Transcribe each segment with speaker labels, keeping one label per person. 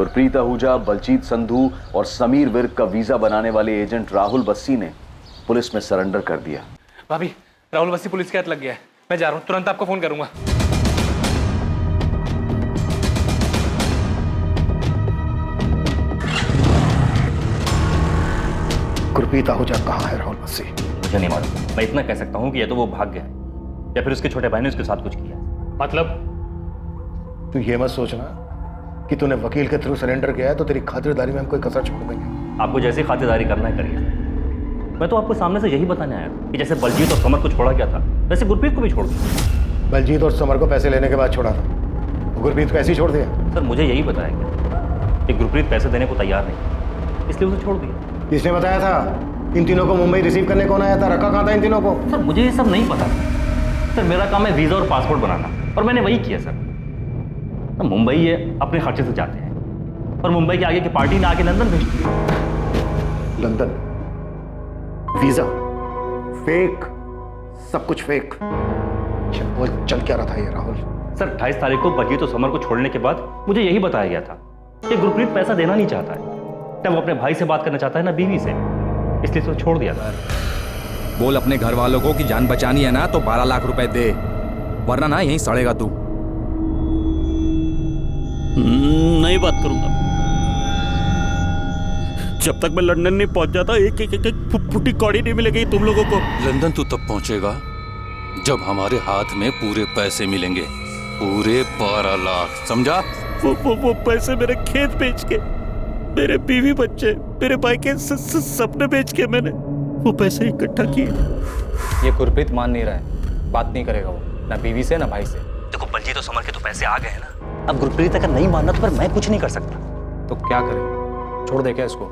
Speaker 1: गुरप्रीत आहूजा, बलजीत संधू और समीर विर्क का वीजा बनाने वाले एजेंट राहुल बस्सी ने पुलिस में सरेंडर कर दिया।
Speaker 2: भाभी, राहुल बस्सी पुलिस के हाथ लग गया है। मैं जा रहा हूँ, तुरंत आपको फोन करूंगा।
Speaker 3: गुरप्रीत आहूजा कहाँ है राहुल बस्सी?
Speaker 4: मुझे नहीं मालूम। मैं इतना कह सकता हूँ कि या तो वो भाग गया है या फिर उसके छोटे भाई ने उसके साथ कुछ किया।
Speaker 2: मतलब?
Speaker 3: तू ये मत सोचना कि तूने वकील के थ्रू सरेंडर किया है तो तेरी खातिरदारी में हम कोई कसर छोड़ देंगे।
Speaker 4: आपको जैसी खातिरदारी करना है करिए। मैं तो आपको सामने से यही बताने आया था कि जैसे बलजीत और समर को छोड़ा गया था वैसे गुरप्रीत को भी छोड़ दिया।
Speaker 3: बलजीत और समर को पैसे लेने के बाद छोड़ा था, गुरप्रीत को ऐसे ही छोड़ दिया?
Speaker 4: सर मुझे यही बताया गया कि गुरप्रीत पैसे देने को तैयार नहीं, इसलिए उसे छोड़ दिया।
Speaker 3: किसने बताया था? इन तीनों को मुंबई रिसीव करने कौन आया था? रखा कहाँ था इन तीनों को?
Speaker 4: सर मुझे ये सब नहीं पता। सर मेरा काम है वीज़ा और पासपोर्ट बनाना और मैंने वही किया सर। मुंबई ये अपने खर्चे से जाते हैं और मुंबई के आगे की पार्टी ने आके लंदन भेज दिया।
Speaker 3: लंदन? वीजा फेक, सब कुछ फेक। वो चल क्या रहा था ये राहुल?
Speaker 4: सर 28 तारीख को बलजीत और समर को छोड़ने के बाद मुझे यही बताया गया था कि गुरप्रीत पैसा देना नहीं चाहता है, ना वो अपने भाई से बात करना चाहता है ना बीवी से, इसलिए तो छोड़ दिया था।
Speaker 5: बोल अपने घर वालों को कि जान बचानी है ना तो 12 लाख रुपए दे, वरना ना यहीं सड़ेगा तू।
Speaker 6: नहीं बात करूंगा। जब तक मैं लंदन नहीं पहुंच जाता एक फुटी कौड़ी नहीं मिलेगी तुम लोगों को।
Speaker 7: लंदन तू तब पहुंचेगा जब हमारे हाथ में पूरे पैसे मिलेंगे, पूरे 12 लाख, समझा?
Speaker 6: वो पैसे मेरे खेत बेच के, मेरे बीवी बच्चे, मेरे भाई के सपने बेच के मैंने वो पैसे इकट्ठा किए।
Speaker 2: ये गुरप्रीत मान नहीं रहा है, बात नहीं करेगा वो, ना बीवी से ना भाई से।
Speaker 4: देखो बलजीत और समर के तो पैसे आ गए हैं ना, अब गुरप्रीत अगर नहीं मानना तो फिर मैं कुछ नहीं कर सकता।
Speaker 2: तो क्या करें? छोड़ दे क्या इसको?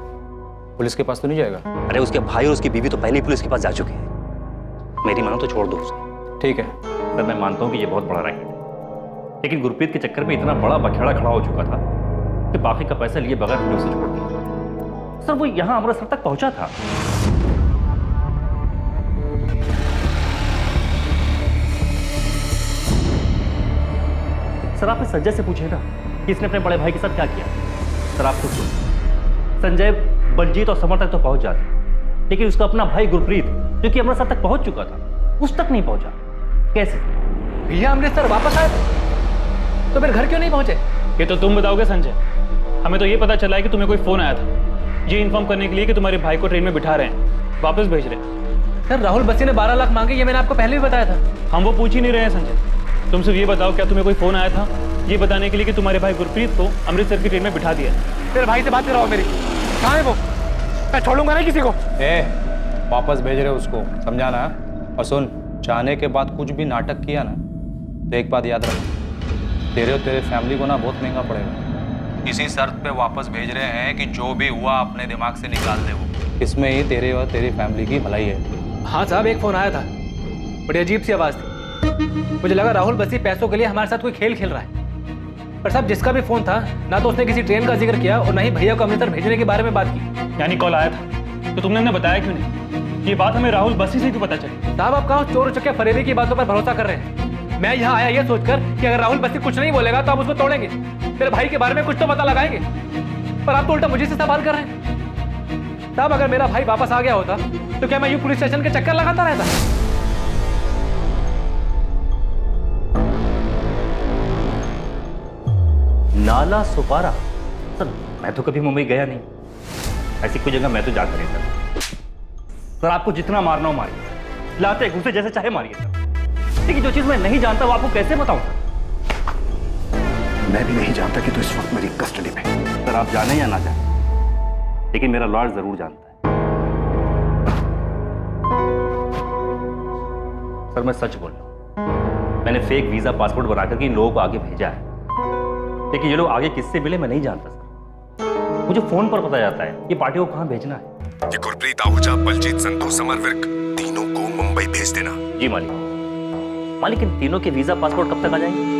Speaker 2: पुलिस के पास तो नहीं जाएगा?
Speaker 4: अरे उसके भाई और उसकी बीवी तो पहले ही पुलिस के पास जा चुके हैं, मेरी मानो तो छोड़ दो उसे।
Speaker 2: ठीक है
Speaker 4: सर मैं मानता हूँ कि ये बहुत बड़ा राइट है, लेकिन गुरप्रीत के चक्कर में इतना बड़ा बखेड़ा खड़ा हो चुका था कि बाकी का पैसा लिए बगैर हमने उसे छोड़ दिया। सर वो यहाँ अमृतसर तक पहुंचा था। सर आप इस संजय से पूछिएगा कि इसने अपने बड़े भाई के साथ क्या किया। सर आप खुद सोचिए, संजय बलजीत और समर तक तो पहुंच जाता, लेकिन उसका अपना भाई गुरप्रीत जो कि अमृतसर तक पहुंच चुका था उस तक नहीं पहुंचा। कैसे?
Speaker 2: भैया अमृतसर वापस आए तो फिर घर क्यों नहीं पहुंचे?
Speaker 8: ये तो तुम बताओगे संजय। हमें तो ये पता चला है कि तुम्हें कोई फोन आया था ये इन्फॉर्म करने के लिए कि तुम्हारे भाई को ट्रेन में बिठा रहे हैं, वापस भेज रहे हैं।
Speaker 2: सर राहुल बस्सी ने 12 लाख मांगे, ये मैंने आपको पहले भी बताया था।
Speaker 8: हम वो पूछ ही नहीं रहे हैं संजय। तुम सिर्फ ये बताओ क्या तुम्हें कोई फोन आया था ये बताने के लिए कि तुम्हारे भाई गुरप्रीत को अमृतसर की ट्रेन में बिठा दिया?
Speaker 2: तेरे भाई से बात कराओ मेरी। कहाँ है वो? मैं छोड़ूंगा नहीं किसी को।
Speaker 9: वापस भेज रहे उसको, समझाना। और सुन, चाहने के बाद कुछ भी नाटक किया ना तो एक बात याद रख, तेरे और तेरे फैमिली को ना बहुत महंगा पड़ेगा। इसी शर्त पे वापस भेज रहे हैं कि जो भी हुआ अपने दिमाग से निकाल दे वो। इसमें ही तेरे और तेरी फैमिली की भलाई है।
Speaker 2: हाँ साहब, एक फोन आया था, बड़ी अजीब सी आवाज थी। मुझे लगा राहुल बस्सी पैसों के लिए हमारे साथ कोई खेल खेल रहा है। पर साहब जिसका भी फोन था ना तो उसने किसी ट्रेन का जिक्र किया और ना ही भैया को अमृतसर भेजने के बारे में बात की।
Speaker 8: यानी कॉल आया था तो तुमने बताया क्यों नहीं? ये बात हमें राहुल बस्सी से क्यों पता चली?
Speaker 2: साहब आप कहाँ चोर उचक्के फरेबी की बातों पर भरोसा कर रहे हैं? मैं यहाँ आया ये सोचकर कि अगर राहुल बस्सी कुछ नहीं बोलेगा तो आप उसको तोड़ेंगे, मेरे भाई के बारे में कुछ तो पता लगाएंगे। पर आप तो उल्टा मुझे से सवाल कर रहे हैं। साहब अगर मेरा भाई वापस आ गया होता तो क्या मैं यूं पुलिस स्टेशन के चक्कर लगाता रहता?
Speaker 4: नाला सुपारा? सर मैं तो कभी मुंबई गया नहीं, ऐसी कोई जगह मैं तो जाकर नहीं सकता। सर आपको जितना मारना हो मारिए, लाते घुसे जैसे चाहे मारिए सर, लेकिन जो चीज मैं नहीं जानता वो आपको कैसे बताऊं सर?
Speaker 3: मैं भी नहीं जानता कि तू इस वक्त मेरी कस्टडी में।
Speaker 4: सर आप जाने या ना जाने, लेकिन मेरा लॉयर जरूर जानता है। सर मैं सच बोल रहा हूं, मैंने फेक वीजा पासपोर्ट बनाकर के इन लोगों को आगे भेजा है, लेकिन ये लोग आगे किससे मिले मैं नहीं जानता सर। मुझे फोन पर पता जाता है ये पार्टी को कहां भेजना है।
Speaker 10: ये गुरप्रीत आहूजा, बलजीत संधू, समर विर्क, तीनों को मुंबई भेज देना।
Speaker 4: जी मालिक इन तीनों के वीजा पासपोर्ट कब तक आ जाएंगे?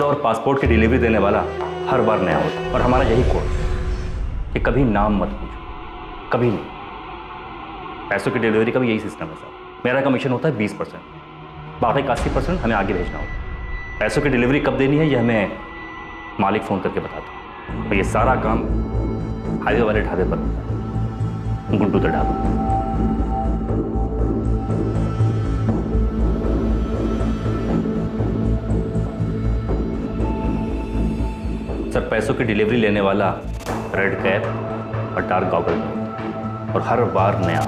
Speaker 4: और पासपोर्ट की डिलीवरी देने वाला हर बार नया होता है, और हमारा यही कोड है कि कभी नाम मत पूछो, कभी नहीं। पैसों की डिलीवरी का भी यही सिस्टम है साहब। मेरा कमीशन होता है 20%, बाकी 80% हमें आगे भेजना होता है। पैसों की डिलीवरी कब देनी है ये हमें मालिक फ़ोन करके बताता है, और ये सारा काम हाईवे वाले ढाबे पर होता है, गुड्डू द ढाबा। सर, पैसों की डिलीवरी लेने वाला रेड कैप और डार्क गॉगल में, और हर बार नया।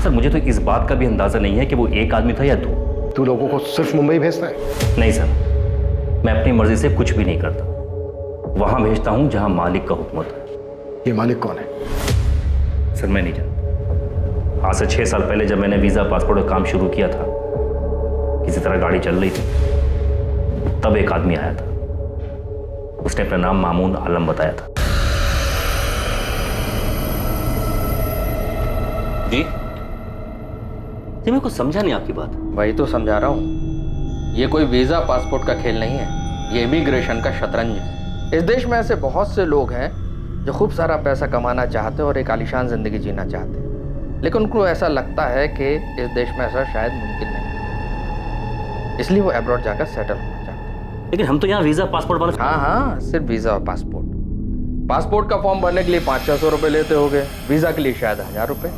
Speaker 4: सर, मुझे तो इस बात का भी अंदाजा नहीं है कि वो एक आदमी था या दो।
Speaker 3: तू लोगों को सिर्फ मुंबई भेजता है?
Speaker 4: नहीं सर, मैं अपनी मर्जी से कुछ भी नहीं करता। वहां भेजता हूं जहां मालिक का हुक्म होता है।
Speaker 3: ये मालिक कौन है?
Speaker 4: सर, मैं नहीं जानता। आज से 6 साल पहले जब मैंने वीजा पासपोर्ट का काम शुरू किया था, किसी तरह गाड़ी चल रही थी, तब एक आदमी आया था। उसने अपना नाम मामून आलम बताया था।
Speaker 11: जी मेरे को समझा नहीं आपकी बात।
Speaker 12: वही तो समझा रहा हूँ। ये कोई वीजा पासपोर्ट का खेल नहीं है, ये इमिग्रेशन का शतरंज है। इस देश में ऐसे बहुत से लोग हैं जो खूब सारा पैसा कमाना चाहते हैं और एक आलीशान जिंदगी जीना चाहते हैं, लेकिन उनको ऐसा लगता है कि इस देश में ऐसा शायद मुमकिन नहीं, इसलिए वो अब्रॉड जाकर सेटल होना चाहते हैं।
Speaker 11: लेकिन हम तो यहाँ वीजा पासपोर्ट वाले।
Speaker 12: हाँ, सिर्फ वीजा और पासपोर्ट। पासपोर्ट का फॉर्म भरने के लिए 500-600 रुपये लेते होगे, वीजा के लिए शायद 1000 रुपये।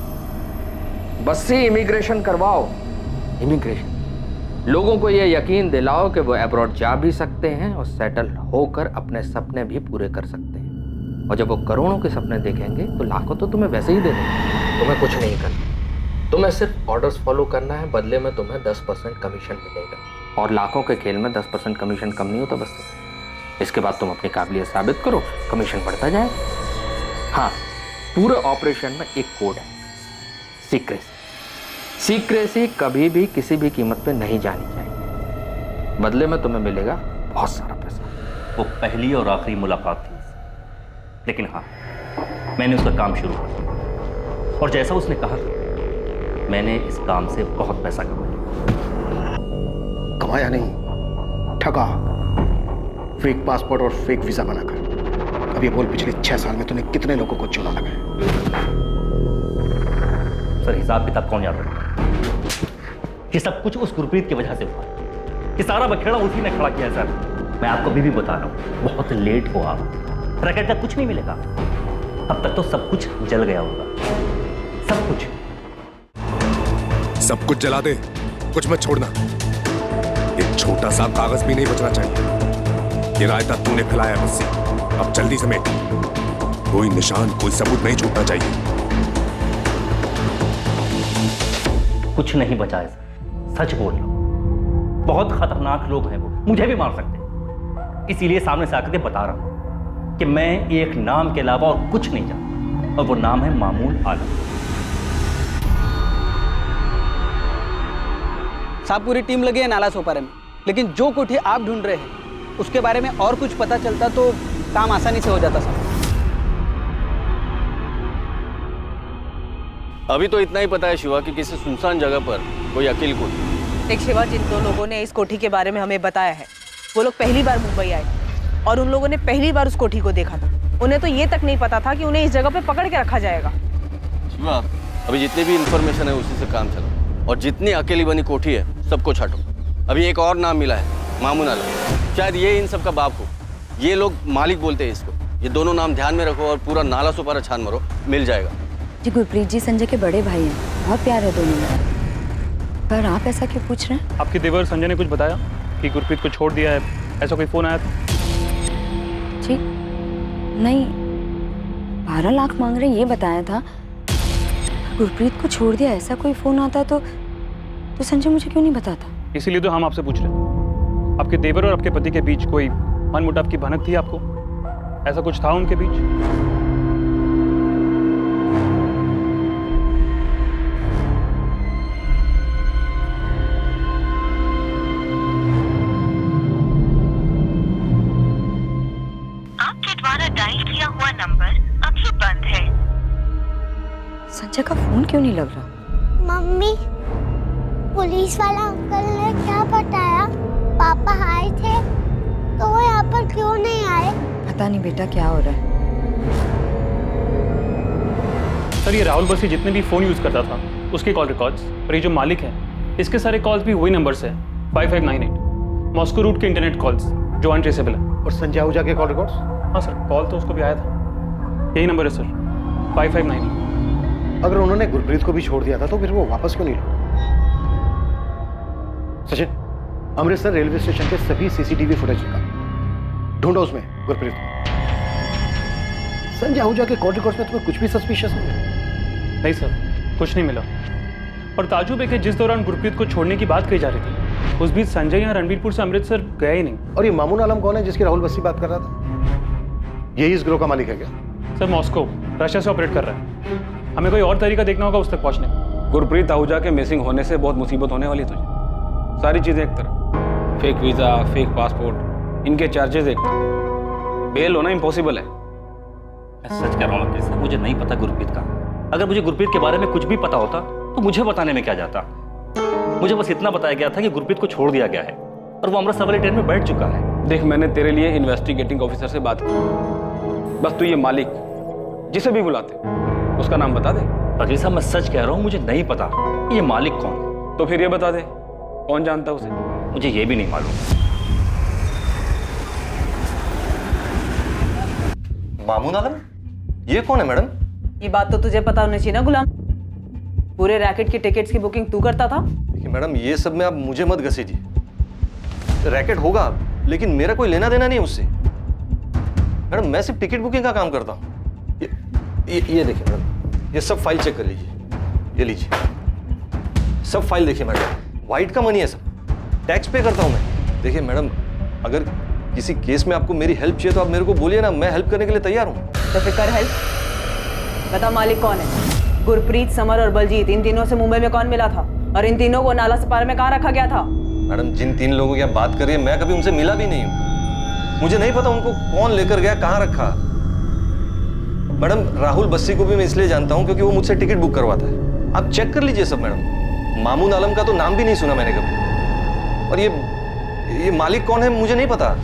Speaker 12: बस से इमिग्रेशन करवाओ। इमिग्रेशन लोगों को ये यकीन दिलाओ कि वो अब्रॉड जा भी सकते हैं और सेटल होकर अपने सपने भी पूरे कर सकते हैं, और जब वो करोड़ों के सपने देखेंगे तो लाखों तो तुम्हें वैसे ही दे देंगे। तुम्हें कुछ नहीं करना, तुम्हें सिर्फ ऑर्डर्स फॉलो करना है, बदले में तुम्हें 10% कमीशन मिलेगा, और लाखों के खेल में 10% कमीशन कम नहीं होता। बस इसके बाद तुम अपनी काबिलियत साबित करो, कमीशन बढ़ता जाए। हाँ, पूरे ऑपरेशन में एक कोड है, सीक्रेसी। सीक्रेसी कभी भी किसी भी कीमत पे नहीं जानी चाहिए, बदले में तुम्हें मिलेगा बहुत सारा पैसा।
Speaker 4: वो पहली और आखिरी मुलाकात थी, लेकिन हाँ, मैंने उसका काम शुरू कर दिया, और जैसा उसने कहा था, मैंने इस काम से बहुत पैसा कमाया।
Speaker 3: कमाया नहीं, ठगा। फेक पासपोर्ट और फेक वीजा बनाकर। अब ये बोल, पिछले 6 साल में तूने कितने लोगों को चुना लगाया?
Speaker 4: सर, हिसाब किताब कौन याद रखता? ये सब कुछ उस गुरप्रीत की वजह से हुआ। ये सारा बखेड़ा उसी ने खड़ा किया सर। मैं आपको अभी भी बता रहा हूँ, बहुत लेट हो आप। रैकेट का कुछ नहीं मिलेगा। अब तक तो सब कुछ जल गया होगा, सब कुछ।
Speaker 10: सब कुछ जला दे, कुछ मत छोड़ना। एक छोटा सा कागज भी नहीं बचना चाहिए। ये रायता तूने फैलाया मुझसे, अब जल्दी समेट। कोई निशान, कोई सबूत नहीं छूटना चाहिए।
Speaker 4: कुछ नहीं बचा है सच बोल रहा हूं। बहुत खतरनाक लोग हैं वो, मुझे भी मार सकते हैं। इसीलिए सामने से आकर के बता रहा हूं कि मैं एक नाम के अलावा और कुछ नहीं जानता, और वो नाम है मामून आलम।
Speaker 13: साहब, पूरी टीम लगी है नाला सोपारे में, लेकिन जो कोठी आप ढूंढ रहे हैं उसके बारे में और कुछ पता चलता तो काम आसानी से हो जाता साहब।
Speaker 11: अभी तो इतना ही पता है शिवा कि किसी सुनसान जगह पर कोई अकेली कोठी।
Speaker 14: एक शिवा, जिन 2 लोगों ने इस कोठी के बारे में हमें बताया है, वो लोग पहली बार मुंबई आए और उन लोगों ने पहली बार उस कोठी को देखा था। उन्हें तो ये तक नहीं पता था कि उन्हें इस जगह पे पकड़ के रखा जाएगा।
Speaker 11: शिवा, अभी जितनी भी इंफॉर्मेशन है उसी से काम चला, और जितनी अकेली बनी कोठी है सबको छाटो। अभी एक और नाम मिला है, मामून आलम। शायद ये इन सब का बाप हो। ये लोग मालिक बोलते हैं इसको। ये दोनों नाम ध्यान में रखो और पूरा नाला सुपारा छान मारो, मिल जाएगा।
Speaker 15: जी, गुरप्रीत जी संजय के बड़े भाई हैं, बहुत प्यार है दोनों में। पर आप ऐसा क्यों पूछ रहे हैं?
Speaker 8: आपके देवर संजय ने कुछ बताया कि गुरप्रीत को छोड़ दिया है, ऐसा कोई फोन आया था?
Speaker 15: जी नहीं, 12 लाख मांग रहे, ये बताया था। गुरप्रीत को छोड़ दिया ऐसा कोई फोन आता तो संजय मुझे क्यों नहीं बताता?
Speaker 8: इसीलिए तो हम आपसे पूछ रहे हैं। आपके देवर और आपके पति के बीच कोई मनमुटाव की भनक थी आपको? ऐसा कुछ था उनके बीच?
Speaker 15: संजय का फोन क्यों नहीं लग रहा?
Speaker 16: मम्मी, पुलिस वाला अंकल ने क्या बताया? पापा आए थे तो वो यहाँ पर क्यों नहीं आए?
Speaker 15: पता नहीं बेटा क्या हो रहा है।
Speaker 8: सर ये राहुल बस्सी जितने भी फ़ोन यूज़ करता था उसके कॉल रिकॉर्ड्स और ये जो मालिक है इसके सारे कॉल्स भी वही नंबर से है 5598 मॉस्को रूट के इंटरनेट कॉल्स जो अनट्रेसेबल है।
Speaker 3: और संजय आहूजा के कॉल रिकॉर्ड्स?
Speaker 8: हाँ सर कॉल तो उसको भी आया था, यही नंबर है सर 5598।
Speaker 3: अगर उन्होंने गुरप्रीत को भी छोड़ दिया था तो फिर वो वापस क्यों नहीं लौटा? सचिन, अमृतसर रेलवे स्टेशन के सभी सीसीटीवी फुटेज निकाल, ढूंढो उसमें गुरप्रीत को। संजय आहूजा के कॉल रिकॉर्ड्स में तुम्हें कुछ भी सस्पिशियस नहीं मिला?
Speaker 8: नहीं सर कुछ नहीं मिला। और ताजुब है कि जिस दौरान गुरप्रीत को छोड़ने की बात कही जा रही थी उस बीच संजय यहाँ रणबीरपुर से अमृतसर गया ही नहीं।
Speaker 3: और ये मामून आलम कौन है जिसकी राहुल बस्सी बात कर रहा था? यही इस गिरोह का मालिक है क्या?
Speaker 8: सर मॉस्को रशिया से ऑपरेट कर रहा है, हमें कोई और तरीका देखना होगा उस तक पहुँचने का।
Speaker 9: गुरप्रीत आहूजा के मिसिंग होने से बहुत मुसीबत होने वाली है तुझे। सारी चीज़ें एक तरफ, फेक वीज़ा, फेक पासपोर्ट, इनके चार्जेस एक तरफ, बेल होना इम्पॉसिबल है।
Speaker 4: मैं सच कह रहा हूँ सर, मुझे नहीं पता गुरप्रीत का। अगर मुझे गुरप्रीत के बारे में कुछ भी पता होता तो मुझे बताने में क्या जाता। मुझे बस इतना बताया गया था कि गुरप्रीत को छोड़ दिया गया है और वो अमृतसर वाली ट्रेन में बैठ चुका है।
Speaker 9: देख मैंने तेरे लिए इन्वेस्टिगेटिंग ऑफिसर से बात की, बस तू ये मालिक जिसे भी बुलाते उसका नाम बता दे।
Speaker 4: वकील साहब मैं सच कह रहा हूँ, मुझे नहीं पता ये मालिक कौन है।
Speaker 9: तो फिर ये बता दे कौन जानता है उसे?
Speaker 4: मुझे ये भी नहीं मालूम।
Speaker 11: मामून आलम? ये कौन है मैडम?
Speaker 14: ये बात तो तुझे पता होनी चाहिए ना गुलाम, पूरे रैकेट की टिकट्स की बुकिंग तू करता था।
Speaker 11: देखिए मैडम ये सब में आप मुझे मत घसीटिए। रैकेट होगा लेकिन मेरा कोई लेना देना नहीं उससे। मैडम मैं सिर्फ टिकट बुकिंग का काम करता हूँ। ये देखिए मैडम, ये सब फाइल चेक कर लीजिए, ये लीजिए सब फाइल देखिए मैडम, वाइट का मनी है सब, टैक्स पे करता हूँ मैं। देखिए मैडम अगर किसी केस में आपको मेरी हेल्प चाहिए तो आप मेरे को बोलिए ना, मैं हेल्प करने के लिए तैयार हूँ।
Speaker 14: तो फिर कर हेल्प, बता मालिक कौन है? गुरप्रीत, समर और बलजीत, इन तीनों से मुंबई में कौन मिला था और इन तीनों को नाला सपारा में कहाँ रखा गया था?
Speaker 11: मैडम जिन तीन लोगों की आप बात कर रही है मैं कभी उनसे मिला भी नहीं हूँ, मुझे नहीं पता उनको कौन लेकर गया, कहाँ रखा। मैडम राहुल बस्सी को भी मैं इसलिए जानता हूँ क्योंकि वो मुझसे टिकट बुक करवाता है, आप चेक कर लीजिए सब। मैडम मामून आलम का तो नाम भी नहीं सुना मैंने कभी, और ये मालिक कौन है मुझे नहीं पता।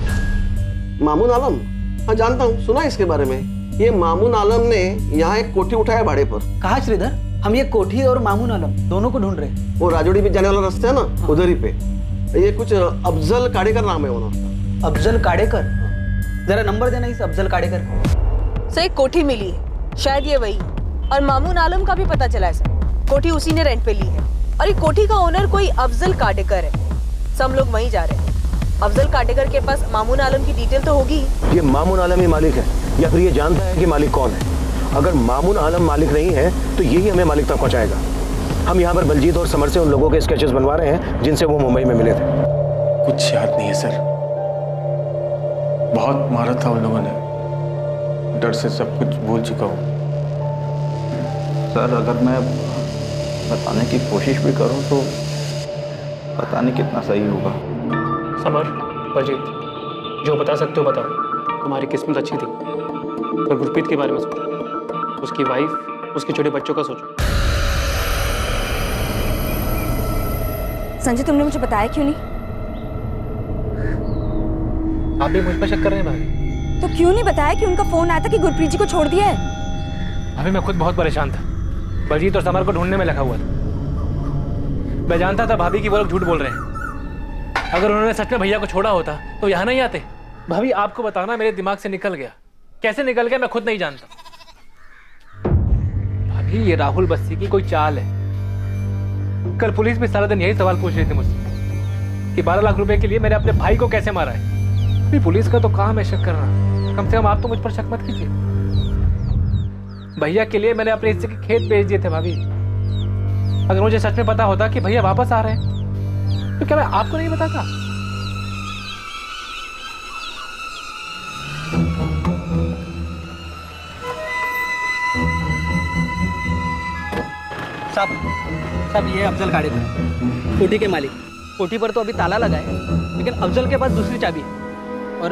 Speaker 17: मामून आलम? हाँ जानता हूँ, सुना इसके बारे में। ये मामून आलम ने यहाँ एक कोठी उठाया भाड़े पर।
Speaker 13: कहा श्रीधर? हम ये कोठी और मामून आलम दोनों को ढूंढ रहे हैं।
Speaker 17: वो राजोड़ी में जाने वाला रास्ता है ना, हाँ। उधर ही पे। ये कुछ अफजल काडेकर नाम है उन्होंने।
Speaker 13: अफजल काडेकर? जरा नंबर देना इस अफजल काडेकर।
Speaker 14: सर एक कोठी मिली है, शायद ये वही। और मामून आलम का भी पता चला है सर, कोठी उसी ने रेंट पे ली है और ये कोठी का ओनर कोई अफजल काडेकर है। सब लोग वहीं जा रहे हैं। अफजल काडेकर के पास मामून आलम की डिटेल तो होगी।
Speaker 3: ये मामून आलम ही मालिक है या फिर ये जानता है कि मालिक कौन है? अगर मामून आलम मालिक नहीं है तो यही हमें मालिक तक पहुंचाएगा। हम यहाँ पर बलजीत और समर से उन लोगों के स्केचेस बनवा रहे हैं जिनसे वो मुंबई में मिले थे।
Speaker 6: कुछ याद नहीं है सर, बहुत मारा था उन लोगों ने, डर से सब कुछ भूल चुका हूँ।
Speaker 18: सर अगर मैं बताने की कोशिश भी करूँ तो पता नहीं कितना सही होगा।
Speaker 8: समर, बलजीत, जो बता सकते हो बताओ। तुम्हारी किस्मत अच्छी थी, पर गुरप्रीत के बारे में सोचो, उसकी वाइफ, उसके छोटे बच्चों का सोचो।
Speaker 15: संजय तुमने मुझे बताया क्यों नहीं?
Speaker 2: आप भी मुझ पर शक कर रहे हैं भाभी?
Speaker 15: तो क्यों नहीं बताया कि उनका फोन आया था कि गुरप्रीत जी को छोड़ दिया है?
Speaker 2: भाभी मैं खुद बहुत परेशान था, बलजीत और समर को ढूंढने में लगा हुआ था। मैं जानता था भाभी कि वो लोग झूठ बोल रहे हैं। अगर उन्होंने सच में भैया को छोड़ा होता तो यहाँ नहीं आते। भाभी आपको बताना मेरे दिमाग से निकल गया, कैसे निकल गया मैं खुद नहीं जानता। भाभी ये राहुल बस्सी की कोई चाल है। कल पुलिस भी सारा दिन यही सवाल पूछ रही थी मुझसे कि 12 लाख रुपए के लिए मैंने अपने भाई को कैसे मारा है। अभी पुलिस का तो काम है शक करना, कम से कम आप तो मुझ पर शक मत कीजिए। भैया के लिए मैंने अपने हिस्से के खेत बेच दिए थे भाभी। अगर मुझे सच में पता होता कि भैया वापस आ रहे हैं तो क्या मैं आपको नहीं बताता?
Speaker 13: साहब ये अफजल काडेकर, कोठी के मालिक। कोठी पर तो अभी ताला लगा है, लेकिन अफजल के पास दूसरी चाबी है और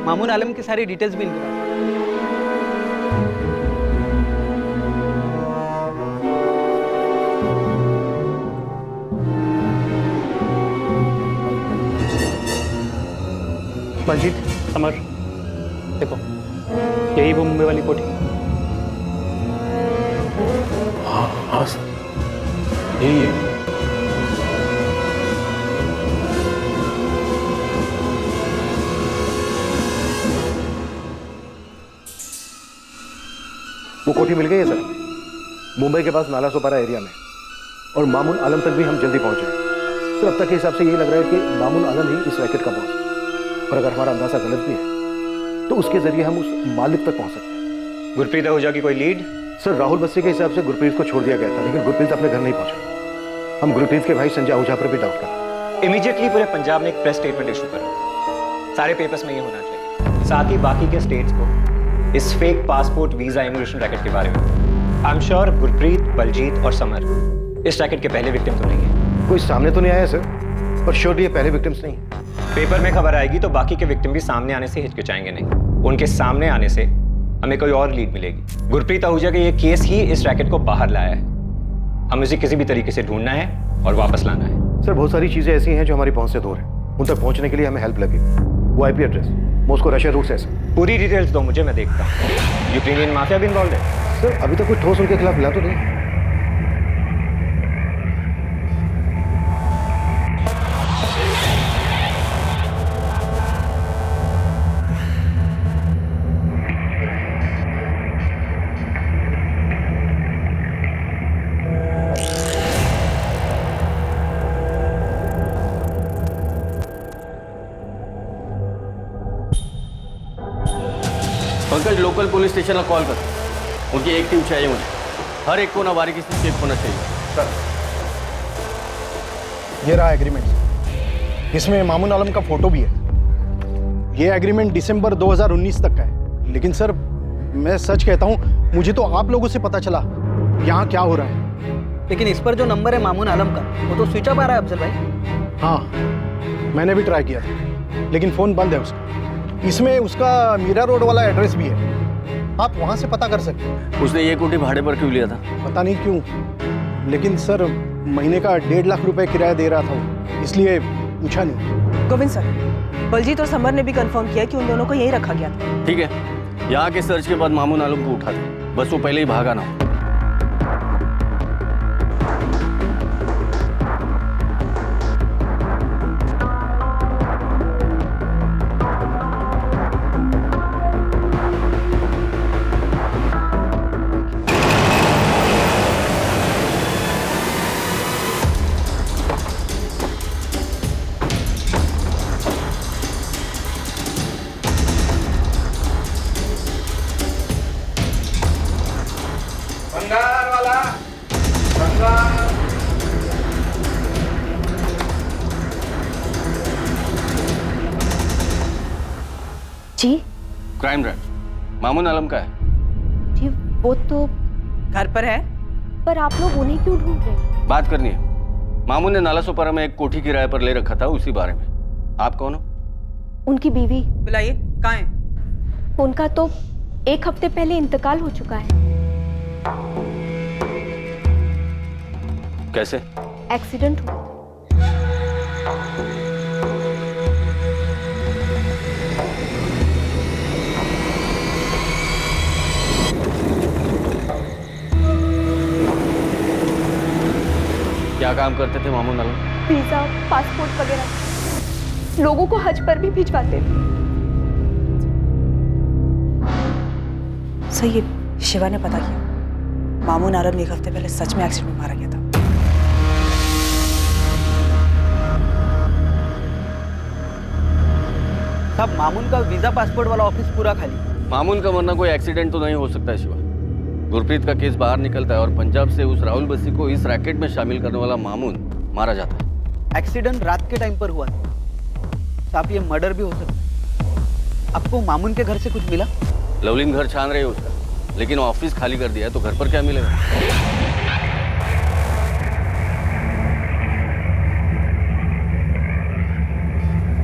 Speaker 13: मामून आलम की सारी डिटेल्स भी इनके पास है।
Speaker 8: बलजीत, समर, देखो यही वो मुंबई वाली कोठी।
Speaker 3: हाँ सर, यही है। वो कोठी मिल गई है सर, मुंबई के पास नाला सोपारा एरिया में, और मामून आलम तक भी हम जल्दी पहुंचे। सर अब तक के हिसाब से यही लग रहा है कि मामून आलम ही इस रैकेट का बॉस है, और अगर हमारा अंदाजा गलत भी है तो उसके जरिए हम उस मालिक तक पहुंच सकते हैं।
Speaker 9: गुरप्रीत आहूजा की कोई लीड?
Speaker 3: सर राहुल बस्सी के हिसाब से गुरप्रीत को छोड़ दिया गया था, लेकिन गुरप्रीत अपने घर नहीं पहुंचा। हम गुरप्रीत के भाई संजय आहूजा पर भी डाउट कर रहे हैं।
Speaker 9: इमीडिएटली पूरे पंजाब में एक प्रेस स्टेटमेंट इशू करो, सारे पेपर्स में ये होना चाहिए, साथ ही बाकी के स्टेट्स को इस fake passport visa immigration racket के बारे में। I am sure Gurpreet, Baljeet और समर इस रैकेट के पहले विक्टिम तो नहीं है।
Speaker 3: कोई सामने तो नहीं आया सर, पर श्योरली ये पहले विक्टिम्स नहीं।
Speaker 9: पेपर में खबर आएगी तो बाकी के विक्टिम भी सामने आने से हिचकिचाएंगे नहीं, उनके सामने आने से हमें कोई और लीड मिलेगी। गुरप्रीत आहूजा का ये केस ही इस रैकेट को बाहर लाया है, हमें उसे किसी भी तरीके से ढूंढना है और वापस लाना है।
Speaker 3: सर बहुत सारी चीजें ऐसी हैं जो हमारी पहुंच से दूर हैं, उन तक पहुंचने के लिए हमें हेल्प लगेगी। वो IP address, Moscow Russia route से सर।
Speaker 9: पूरी डिटेल्स दो मुझे, मैं देखता हूँ। यूक्रेनियन माफिया भी इन्वॉल्व है?
Speaker 3: सर अभी तक कोई ठोस उनके खिलाफ मिला तो नहीं।
Speaker 11: पंकज लोकल पुलिस स्टेशनला कॉल कर, उनकी एक टीम चाहिए मुझे, हर एक को ना बारीकी से चेक होना चाहिए।
Speaker 3: सर ये रहा एग्रीमेंट, इसमें मामून आलम का फोटो भी है। ये एग्रीमेंट दिसंबर 2019 तक का है, लेकिन सर मैं सच कहता हूँ, मुझे तो आप लोगों से पता चला यहाँ क्या हो रहा है।
Speaker 13: लेकिन इस पर जो नंबर है मामून आलम का, वो तो स्विच ऑफ आ रहा है अफजल भाई।
Speaker 3: हाँ मैंने भी ट्राई किया था, लेकिन फ़ोन बंद है उसका। इसमें उसका मीरा रोड वाला एड्रेस भी है, आप वहाँ से पता कर सकते हैं।
Speaker 11: उसने ये कोठी भाड़े पर क्यों लिया था?
Speaker 3: पता नहीं क्यों, लेकिन सर महीने का 1.5 लाख रुपए किराया दे रहा था, इसलिए पूछा नहीं।
Speaker 14: गोविंद सर, बलजीत और समर ने भी कंफर्म किया कि उन दोनों को यहीं रखा गया था।
Speaker 11: ठीक है, यहाँ के सर्च के बाद मामून आलम को उठा था, बस वो पहले ही भागा ना।
Speaker 15: जी
Speaker 11: क्राइम ब्रांच मामून आलम का है
Speaker 15: जी, वो तो
Speaker 14: घर पर है।
Speaker 15: पर आप लोग उन्हें क्यों ढूंढ रहे हैं?
Speaker 11: बात करनी है। मामून ने नाला सोपारा में एक कोठी किराए पर ले रखा था, उसी बारे में। आप कौन हो?
Speaker 15: उनकी बीवी।
Speaker 14: बुलाइए, कहाँ है?
Speaker 15: उनका तो 1 हफ्ते पहले इंतकाल हो चुका है।
Speaker 11: कैसे?
Speaker 15: एक्सीडेंट हुआ।
Speaker 11: क्या काम करते थे मामून आलम?
Speaker 15: वीजा, पासपोर्ट वगैरह, लोगों को हज पर भी भिजवाते थे।
Speaker 14: सही है, शिवा ने पता किया। मामून आलम 1 हफ्ते पहले सच में एक्सीडेंट में मारा गया था।
Speaker 13: साहब मामून का वीजा पासपोर्ट वाला ऑफिस पूरा खाली।
Speaker 11: मामून का मरना कोई एक्सीडेंट तो नहीं हो सकता है शिवा। गुरप्रीत का केस बाहर निकलता है और पंजाब से उस राहुल बस्सी को इस रैकेट में शामिल करने वाला मामून मारा जाता है।
Speaker 13: एक्सीडेंट रात के टाइम पर हुआ था साहब, ये मर्डर भी हो सकता है। आपको मामून के घर से कुछ मिला?
Speaker 11: लवलीन घर छान रहे उसका, लेकिन ऑफिस खाली कर दिया है, तो घर पर क्या मिलेगा?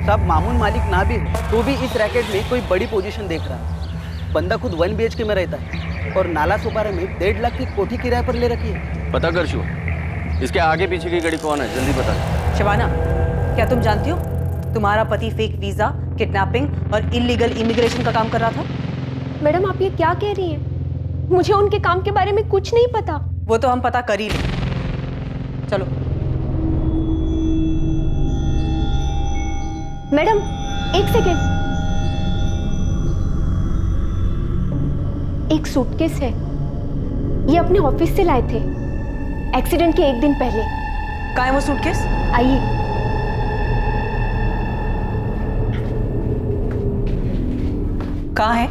Speaker 13: साहब मामून मालिक ना भी हो तो भी इस रैकेट में कोई बड़ी पोजीशन देख रहा है। बंदा खुद 1 BHK में रहता है और नाला सोपारा में 1.5 लाख की कोठी किराए पर ले रखी है।
Speaker 11: पता कर शिवा, इसके आगे पीछे की गाड़ी कौन है, जल्दी बता।
Speaker 14: शिवाना, क्या तुम जानती हो तुम्हारा पति फेक वीजा किडनैपिंग और इलीगल इमिग्रेशन का काम कर रहा था।
Speaker 19: मैडम आप ये क्या कह रही हैं? मुझे उनके काम के बारे में कुछ नहीं पता।
Speaker 14: वो तो हम पता कर ही लेंगे। चलो।
Speaker 19: मैडम एक सेकेंड, एक सूटकेस है, ये अपने ऑफिस से लाए थे एक्सीडेंट के एक दिन पहले।
Speaker 14: कहाँ है वो सूटकेस?
Speaker 19: आइए।
Speaker 14: कहाँ है?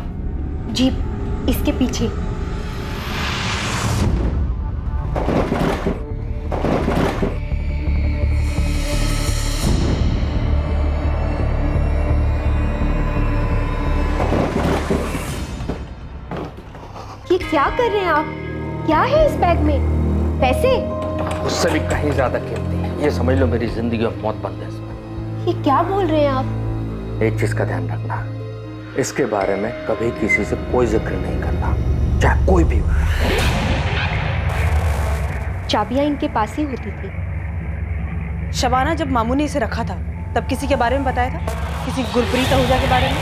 Speaker 19: जीप इसके पीछे। ये क्या कर रहे हैं आप? क्या है इस बैग में? पैसे?
Speaker 12: उससे भी कहीं ज्यादा कीमती है। ये समझ लो मेरी जिंदगी और मौत बंद है इसमें।
Speaker 19: ये क्या बोल रहे हैं आप?
Speaker 12: एक चीज का ध्यान रखना, इसके बारे में कभी किसी से कोई जिक्र नहीं करना, चाहे कोई भी हो।
Speaker 19: चाबियां इनके पास ही होती थी।
Speaker 14: शबाना जब मामू ने इसे रखा था तब किसी के बारे में बताया था? किसी गुरप्रीत आहूजा के बारे में?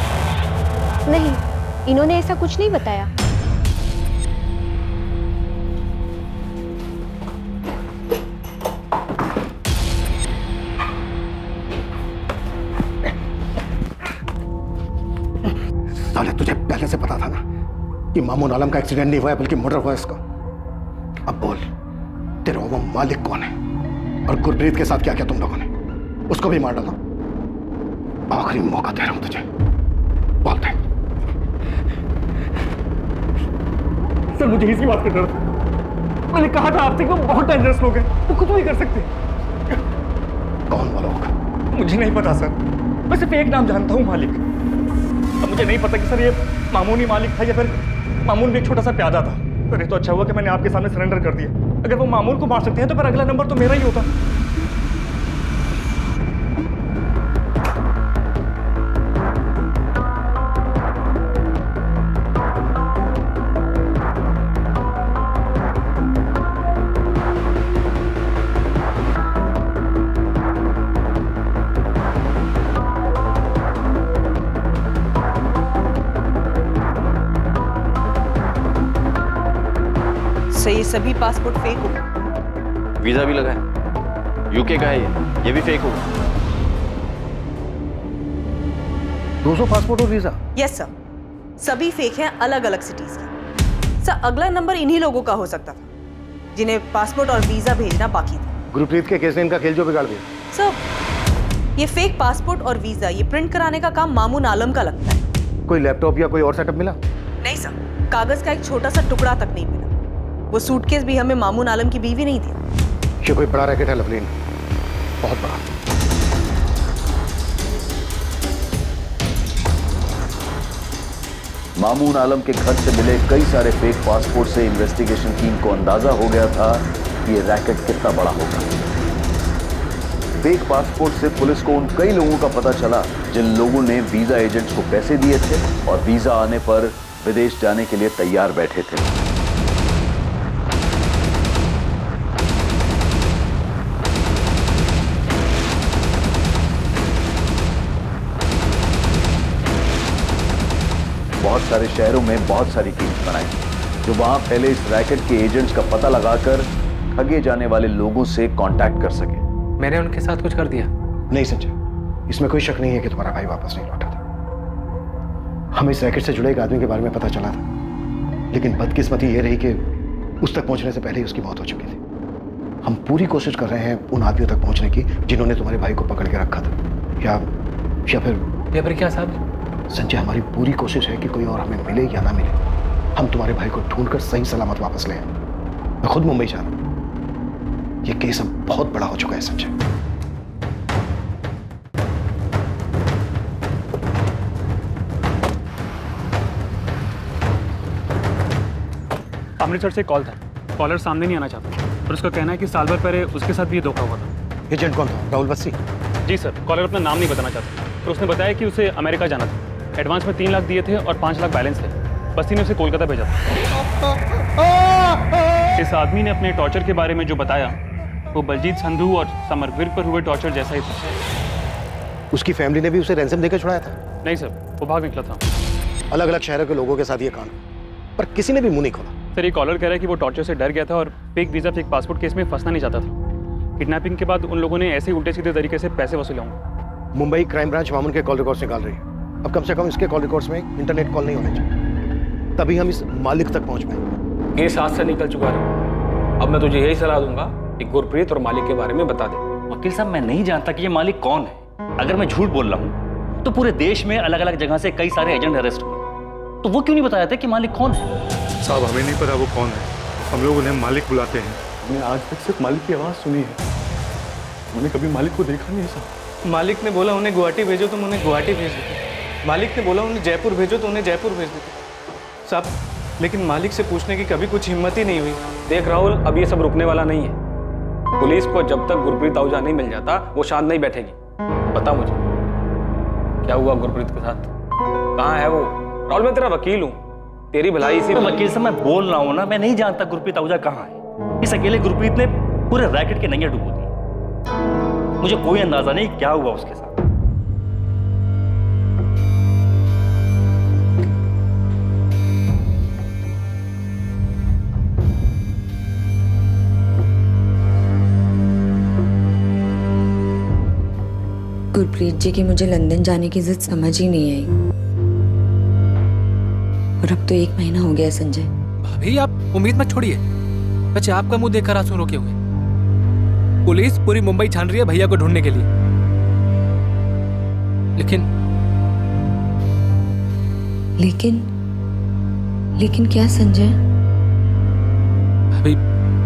Speaker 19: नहीं, इन्होंने ऐसा कुछ नहीं बताया।
Speaker 3: साले तुझे पहले से पता था ना कि मामून आलम का एक्सीडेंट नहीं हुआ है बल्कि मर्डर हुआ है इसका। अब बोल, तेरा वो मालिक कौन है और गुरप्रीत के साथ क्या क्या तुम लोगों ने? उसको भी मार डाला। आखिरी मौका दे रहा हूं तुझे, बोल दे।
Speaker 8: सर मुझे इसी बात का डर था। मैंने कहा था आपसे कि वो बहुत डेंजरस लोग हैं, वो कुछ भी कर सकते हैं।
Speaker 3: कौन वो लोग?
Speaker 8: मुझे नहीं पता सर, मैं सिर्फ एक नाम जानता हूँ, मालिक। अब मुझे नहीं पता कि सर ये मामून ही मालिक था या फिर मामून भी एक छोटा सा प्यादा था। पर ये तो अच्छा हुआ कि मैंने आपके सामने सरेंडर कर दिया। अगर वो मामून को मार सकते हैं तो फिर अगला नंबर तो मेरा ही होता।
Speaker 14: सही, ये सभी पासपोर्ट फेक हो।
Speaker 11: वीजा भी लगा है, यूके का है ये भी फेक होगा।
Speaker 3: 200 पासपोर्ट और वीजा?
Speaker 14: यस सर, सभी फेक हैं, अलग अलग सिटीज के। सर अगला नंबर इन्हीं लोगों का हो सकता था जिन्हें पासपोर्ट और वीजा भेजना बाकी था।
Speaker 3: गुरप्रीत के केस ने इनका खेल जो बिगाड़ दिया।
Speaker 14: सर ये फेक पासपोर्ट और वीजा ये प्रिंट कराने का काम मामून आलम का लगता है।
Speaker 3: कोई लैपटॉप या कोई और सेटअप मिला?
Speaker 14: नहीं सर, कागज का एक छोटा सा टुकड़ा तक नहीं मिला। वो सूटकेस भी हमें मामून आलम की बीवी नहीं थी।
Speaker 3: ये कोई बड़ा रैकेट है लवलीन, बहुत बड़ा।
Speaker 1: मामून आलम के घर से मिले कई सारे फेक पासपोर्ट से इन्वेस्टिगेशन टीम को अंदाजा हो गया था कि ये रैकेट कितना बड़ा होगा। फेक पासपोर्ट से पुलिस को उन कई लोगों का पता चला जिन लोगों ने वीजा एजेंट्स को पैसे दिए थे और वीजा आने पर विदेश जाने के लिए तैयार बैठे थे। बहुत सारे शहरों में बहुत सारी टीम्स बनाई जो वहां फैले इस रैकेट के एजेंट्स का पता लगाकर ठगे जाने वाले लोगों से कांटेक्ट कर सके।
Speaker 2: मैंने उनके साथ कुछ कर दिया?
Speaker 3: नहीं संजय, इसमें कोई शक नहीं है कि तुम्हारा भाई वापस नहीं लौटा था। हमें इस रैकेट से जुड़े एक आदमी के बारे में पता चला था, लेकिन बदकिस्मती ये रही कि उस तक पहुंचने से पहले ही उसकी मौत हो चुकी थी। हम पूरी कोशिश कर रहे हैं उन आदमियों तक पहुंचने की जिन्होंने तुम्हारे भाई को पकड़ के रखा था। या फिर क्या साहब? संजय, हमारी पूरी कोशिश है कि कोई और हमें मिले या ना मिले, हम तुम्हारे भाई को ढूंढकर सही सलामत वापस ले आए। मैं खुद मुंबई जा रहा हूं। यह केस अब बहुत बड़ा हो चुका है संजय।
Speaker 8: अमृतसर से कॉल था, कॉलर सामने नहीं आना चाहता और उसका कहना है कि साल भर पहले उसके साथ भी ये धोखा हुआ था।
Speaker 3: एजेंट कौन था? राहुल बस्सी?
Speaker 8: जी सर, कॉलर अपना नाम नहीं बताना चाहता, तो उसने बताया कि उसे अमेरिका जाना था। एडवांस में 3 लाख दिए थे और 5 लाख बैलेंस थे। बस्ती ने उसे कोलकाता भेजा था। इस आदमी ने अपने टॉर्चर के बारे में जो बताया वो बलजीत संधू और समरवीर पर हुए टॉर्चर जैसा ही था।
Speaker 3: उसकी फैमिली ने भी उसे रैंसम देकर छुड़ाया था?
Speaker 2: नहीं सर, वो भाग निकला था।
Speaker 3: अलग अलग शहरों के लोगों के साथ ये कांड, पर किसी ने भी मुंह नहीं खोला।
Speaker 2: सर ये कॉलर कह रहा है कि वो टॉर्चर से डर गया था और fake visa fake passport case में फंसना नहीं चाहता था। किडनैपिंग के बाद उन लोगों ने ऐसे ही उल्टे सीधे तरीके से पैसे वसूले होंगे।
Speaker 3: मुंबई क्राइम ब्रांच मामून के कॉल रिकॉर्ड्स निकाल रही है। अब कम से कम इसके कॉल रिकॉर्ड्स में इंटरनेट कॉल नहीं होने चाहिए, तभी हम इस मालिक तक पहुंच पाएंगे।
Speaker 9: केस हाथ से निकल चुका है। अब मैं तुझे यही सलाह दूंगा कि गुरप्रीत और मालिक के बारे में बता दे।
Speaker 4: वकील साहब, मैं नहीं जानता कि ये मालिक कौन है। अगर मैं झूठ बोल रहा हूँ तो पूरे देश में अलग अलग जगह से कई सारे एजेंट अरेस्ट हुए, तो वो क्यों नहीं बताया था कि मालिक कौन है?
Speaker 8: साहब हमें नहीं पता वो कौन है, हम लोग उन्हें मालिक बुलाते हैं। हमने आज तक सिर्फ मालिक की आवाज़ सुनी है, हमने कभी मालिक को देखा नहीं है साहब।
Speaker 9: मालिक ने बोला उन्हें गुवाहाटी भेजो तो उन्हें गुवाहाटी भेज देते। मालिक ने बोला उन्हें जयपुर भेजो तो उन्हें जयपुर भेज देते साहब, लेकिन मालिक से पूछने की कभी कुछ हिम्मत ही नहीं हुई। देख राहुल, अब ये सब रुकने वाला नहीं है। पुलिस को जब तक गुरप्रीत आहूजा नहीं मिल जाता वो शांत नहीं बैठेगी। बता मुझे क्या हुआ गुरप्रीत के साथ, कहाँ है वो? राहुल, मैं तेरा वकील हूँ, तेरी भलाई इसी में।
Speaker 4: वकील साहब, मैं बोल रहा हूँ ना, मैं नहीं जानता गुरप्रीत आहूजा कहाँ है। इस अकेले गुरप्रीत ने पूरे रैकेट के नैया डुबो दी। मुझे कोई अंदाजा नहीं क्या हुआ उसके साथ।
Speaker 15: गुरप्रीत जी की मुझे लंदन जाने की जिद समझ ही नहीं आई, और अब तो 1 महीना हो गया संजय।
Speaker 2: भाभी आप उम्मीद मत छोड़िए, बच्चे आपका मुंह देखकर आंसू रोके हुए। पुलिस पूरी मुंबई छान रही है भैया को ढूंढने के लिए,
Speaker 15: लेकिन क्या संजय?
Speaker 2: भाभी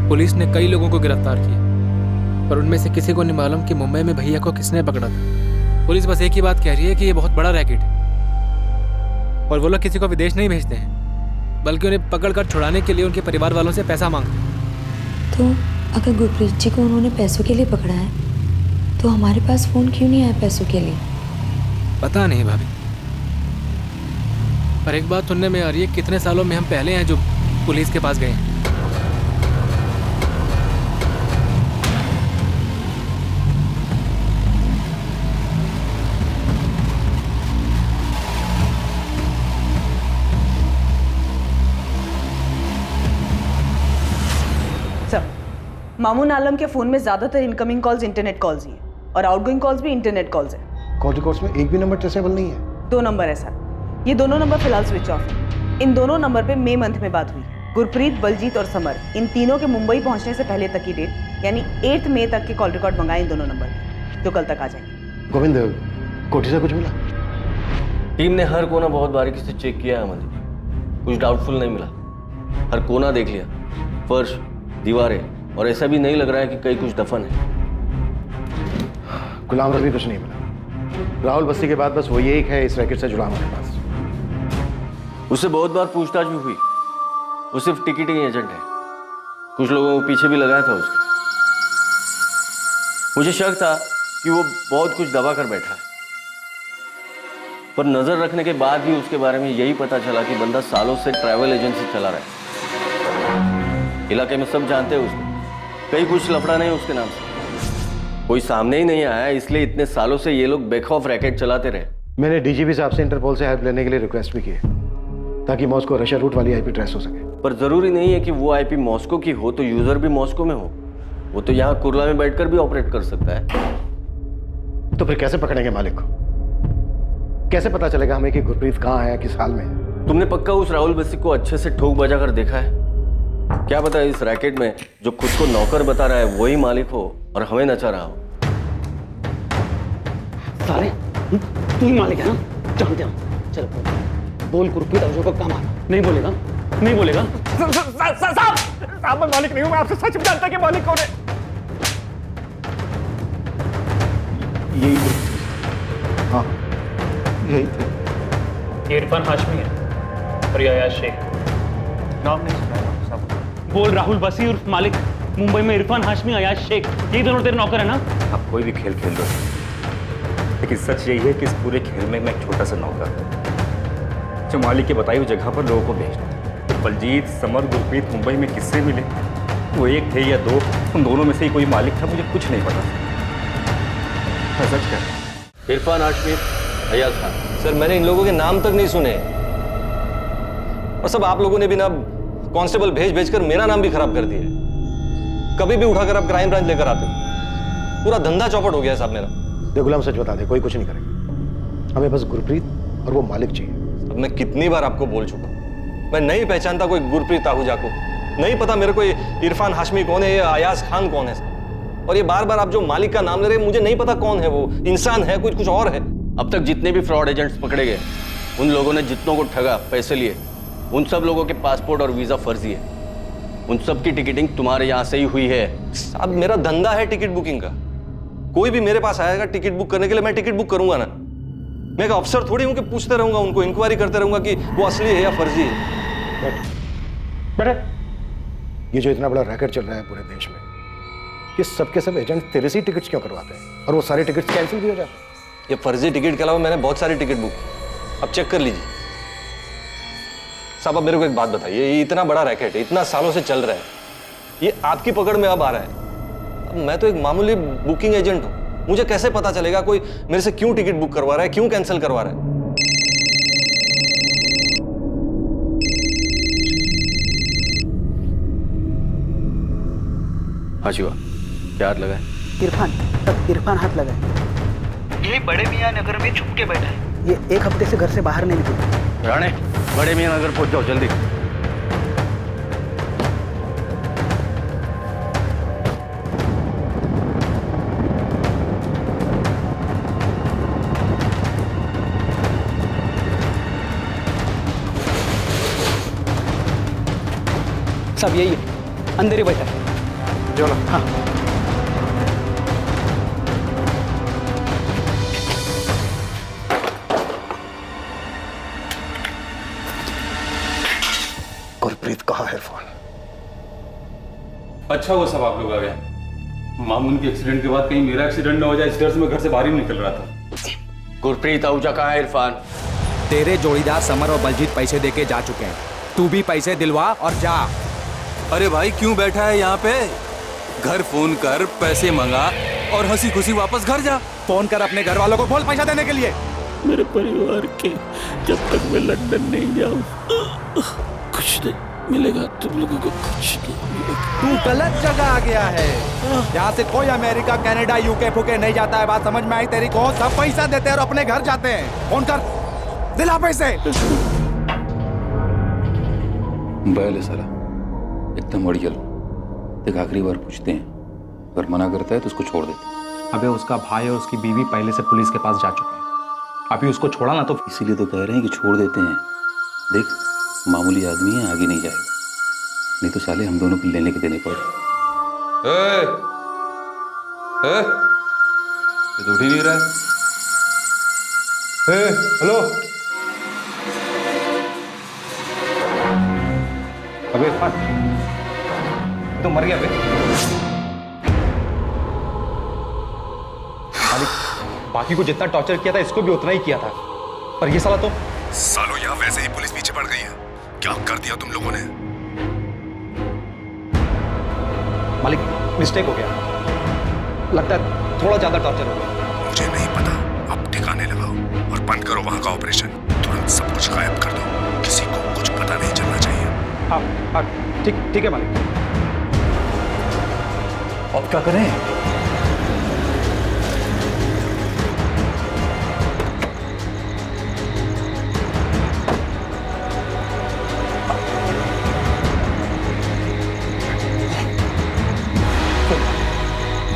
Speaker 2: पुलिस ने कई लोगों को गिरफ्तार किया, पर उनमें से किसी को नहीं मालूम कि मुंबई में भैया को किसने पकड़ा था। पुलिस बस एक ही बात कह रही है कि ये बहुत बड़ा रैकेट है, और वो लोग किसी को विदेश नहीं भेजते हैं, बल्कि उन्हें पकड़कर छुड़ाने के लिए उनके परिवार वालों से पैसा मांगते हैं।
Speaker 15: तो अगर गुरप्रीत जी को उन्होंने पैसों के लिए पकड़ा है, तो हमारे पास फोन क्यों नहीं आया पैसों के लिए?
Speaker 2: पता नहीं भाभी, पर एक बात सुनने में आ रही है, कितने सालों में हम पहले हैं जो पुलिस के पास गए हैं।
Speaker 14: मामून आलम के फोन में ज्यादातर इनकमिंग कॉल्स इंटरनेट कॉल्स ही है, और आउटगोइंग कॉल्स भी इंटरनेट कॉल्स है।
Speaker 3: कॉल रिकॉर्ड्स में एक भी नंबर ट्रेसेबल नहीं है?
Speaker 14: 2 नंबर है सर, ये दोनों नंबर फिलहाल स्विच ऑफ है। इन दोनों नंबर पे मई मंथ में बात हुई। गुरप्रीत, बलजीत और समर, इन तीनों के मुंबई पहुंचने से पहले तक की डेट यानी 8 मई तक के कॉल रिकॉर्ड मंगाए इन दोनों नंबर पे, जो कल तक आ जाएंगे।
Speaker 3: गोविंद, कोठी से कुछ मिला?
Speaker 11: टीम ने हर कोना बहुत बारीकी से चेक किया है अमनदीप, कुछ डाउटफुल नहीं मिला। हर कोना देख लिया, फर्श, दीवारें, और ऐसा भी नहीं लग रहा है कि कहीं कुछ दफन है।
Speaker 3: गुलाम रवि कुछ नहीं मिला। राहुल बस्ती के बाद बस वही एक है इस रैकेट से जुड़ा हमारे पास।
Speaker 11: उससे बहुत बार पूछताछ भी हुई, वो सिर्फ टिकटिंग एजेंट है। कुछ लोगों को पीछे भी लगाया था उसने। मुझे शक था कि वो बहुत कुछ दबा कर बैठा है, पर नजर रखने के बाद भी उसके बारे में यही पता चला कि बंदा सालों से ट्रैवल एजेंसी चला रहा है। इलाके में सब जानते हैं उसको, कहीं कुछ लफड़ा नहीं उसके नाम से। कोई सामने ही नहीं आया, इसलिए इतने सालों से ये लोग बेखौफ रैकेट चलाते रहे।
Speaker 3: मैंने डीजीपी साहब से इंटरपोल से हेल्प लेने के लिए रिक्वेस्ट भी की है, ताकि मॉस्को रशिया रूट वाली आईपी ट्रेस हो सके।
Speaker 11: पर जरूरी नहीं है कि वो आईपी मॉस्को की हो तो यूजर भी मॉस्को में हो। वो तो यहाँ कुर्ला में बैठकर भी ऑपरेट कर सकता है।
Speaker 3: तो फिर कैसे पकड़ेंगे मालिक को? कैसे पता चलेगा हमें कि गुरप्रीत कहाँ है, किस हाल में है?
Speaker 11: तुमने पक्का उस राहुल बस्सी को अच्छे से ठोक बजा कर देखा है? क्या पता इस रैकेट में जो खुद को नौकर बता रहा है वही मालिक हो और हमें नचा रहा हो।
Speaker 13: सारे तू ही मालिक है ना? जानते हो। चल बोल गुरप्रीत आहूजा को कहाँ मारा?
Speaker 8: नहीं बोलेगा, नहीं बोलेगा। साहब मैं मालिक नहीं हूँ, मैं आपसे सच में जानता कि मालिक कौन है।
Speaker 3: यही हाँ यही
Speaker 2: ये इरफान हाशमी है और ये अयाज शेख।
Speaker 8: नाम नहीं सुना है साहब।
Speaker 2: बोल राहुल बसी उर्फ मालिक, मुंबई में इरफान हाशमी, अयाज शेख, ये दोनों तेरे नौकर है ना?
Speaker 4: आप कोई भी खेल खेल लो, लेकिन सच यही है कि इस पूरे खेल में मैं एक छोटा सा नौकर हूं, जो मालिक के बताई हुई जगह पर लोगों को भेजना। तो बलजीत, समर, गुरप्रीत मुंबई में किससे मिले, वो एक थे या दो, उन दोनों में से ही कोई मालिक था, मुझे कुछ नहीं पता। मैं सच कह रहा हूं।
Speaker 11: इरफान हाशमी, अयाज खान।
Speaker 9: सर मैंने इन लोगों के नाम तक नहीं सुने, और सब आप लोगों ने भी ना कांस्टेबल भेज कर मेरा नाम भी खराब कर दिया है। कभी भी उठाकर आप क्राइम ब्रांच लेकर आते हो, पूरा धंधा चौपट हो गया है साहब मेरा।
Speaker 3: देख गुलाम, सच बता दे, कोई कुछ नहीं करेगा। हमें बस गुरप्रीत और वो मालिक चाहिए।
Speaker 9: अब मैं कितनी बार आपको बोल चुका हूं, मैं नहीं पहचानता कोई गुरप्रीत आहूजा को, नहीं पता मेरे को इरफान हाशमी कौन है, ये अयाज खान कौन है। और ये बार बार आप जो मालिक का नाम ले रहे हैं, मुझे नहीं पता कौन है वो, इंसान है कुछ और है।
Speaker 11: अब तक जितने भी फ्रॉड एजेंट्स पकड़े गए, उन लोगों ने जितनों को ठगा, पैसे लिए, उन सब लोगों के पासपोर्ट और वीजा फर्जी है। उन सब की टिकटिंग तुम्हारे यहाँ से ही हुई है।
Speaker 9: अब मेरा धंधा है टिकट बुकिंग का, कोई भी मेरे पास आएगा टिकट बुक करने के लिए, मैं टिकट बुक करूंगा ना। मैं एक अफसर थोड़ी हूं कि पूछते रहूंगा उनको, इंक्वायरी करते रहूंगा कि वो असली है या फर्जी है।
Speaker 3: बेटा, ये जो इतना बड़ा रैकेट चल रहा है पूरे देश में, ये सबके सब एजेंट तेरे से ही टिकट्स क्यों करवाते हैं, और वो सारे टिकट्स कैंसिल भी हो जाते हैं?
Speaker 9: ये फर्जी टिकट के अलावा मैंने बहुत सारी टिकट बुक, अब चेक कर लीजिए साहब। अब मेरे को एक बात बताइए, ये इतना बड़ा रैकेट है, इतना सालों से चल रहा है, ये आपकी पकड़ में अब आ रहा है। अब मैं तो एक मामूली बुकिंग एजेंट हूं, मुझे कैसे पता चलेगा कोई मेरे से क्यों टिकट बुक करवा रहा है, क्यों कैंसिल करवा रहा है?
Speaker 11: हाँ शिवा, क्या हाथ लगा है?
Speaker 13: इरफान हाथ लगा है। यही बड़े मियाँ नगर में छुप के बैठा है। ये एक हफ्ते से घर से बाहर नहीं निकला।
Speaker 11: राणे, बड़े मियाँ नगर पहुंच जाओ जल्दी।
Speaker 13: सब यही है, अंदर ही बैठा है।
Speaker 3: चलो।
Speaker 13: हाँ।
Speaker 3: गुरप्रीत कहाँ है इरफान?
Speaker 7: अच्छा वो सब आप लोग आ गए। मामून के एक्सीडेंट के बाद कहीं मेरा एक्सीडेंट ना हो जाए, इस डर से मैं घर से बाहर ही निकल रहा था।
Speaker 11: गुरप्रीत आहूजा कहाँ है इरफान?
Speaker 5: तेरे जोड़ीदार समर और बलजीत पैसे देके जा चुके हैं, तू भी पैसे दिलवा और जा।
Speaker 7: अरे भाई क्यों बैठा है यहाँ पे? घर फोन कर, पैसे मंगा और हंसी खुशी वापस घर जा।
Speaker 5: फोन कर अपने घर वालों को, बोल पैसा देने के लिए।
Speaker 6: मेरे परिवार के जब तक मैं लंदन नहीं जाऊं कुछ नहीं मिलेगा, तुम लोगों को कुछ नहीं मिलेगा।
Speaker 5: तू गलत जगह आ गया है, यहाँ से कोई अमेरिका कनाडा यूके फुके नहीं जाता है, बात समझ में आई तेरी को? सब पैसा देते हैं और अपने घर जाते हैं। फोन कर, दिला पैसे।
Speaker 7: बैल है साला, एकदम अड़ियल। एक आखिरी बार पूछते हैं, अगर मना करता है तो उसको छोड़ देते।
Speaker 2: अबे उसका भाई और उसकी बीवी पहले से पुलिस के पास जा चुके हैं, अभी उसको छोड़ा ना तो
Speaker 7: इसीलिए तो कह रहे हैं कि छोड़ देते हैं। देख मामूली आदमी है, आगे नहीं जाएगा, नहीं तो साले हम दोनों को लेने के देने पड़े। ये तो उठ ही नहीं रहा है।
Speaker 9: हेलो, अबे इरफान तो मर गया बे।
Speaker 8: मालिक, बाकी को जितना टॉर्चर किया था इसको भी उतना ही किया था, पर ये साला तो
Speaker 10: सालों यहाँ वैसे ही पुलिस पीछे पड़ गई है। क्या कर दिया तुम लोगों ने?
Speaker 8: मालिक मिस्टेक हो गया, लगता है थोड़ा ज्यादा टॉर्चर हो गया।
Speaker 10: मुझे नहीं पता, अब ठिकाने लगाओ और बंद करो वहां का ऑपरेशन। तुरंत सब कुछ गायब कर दो, किसी को कुछ पता नहीं चलना चाहिए।
Speaker 8: हाँ ठीक है मालिक।
Speaker 4: अब क्या करें?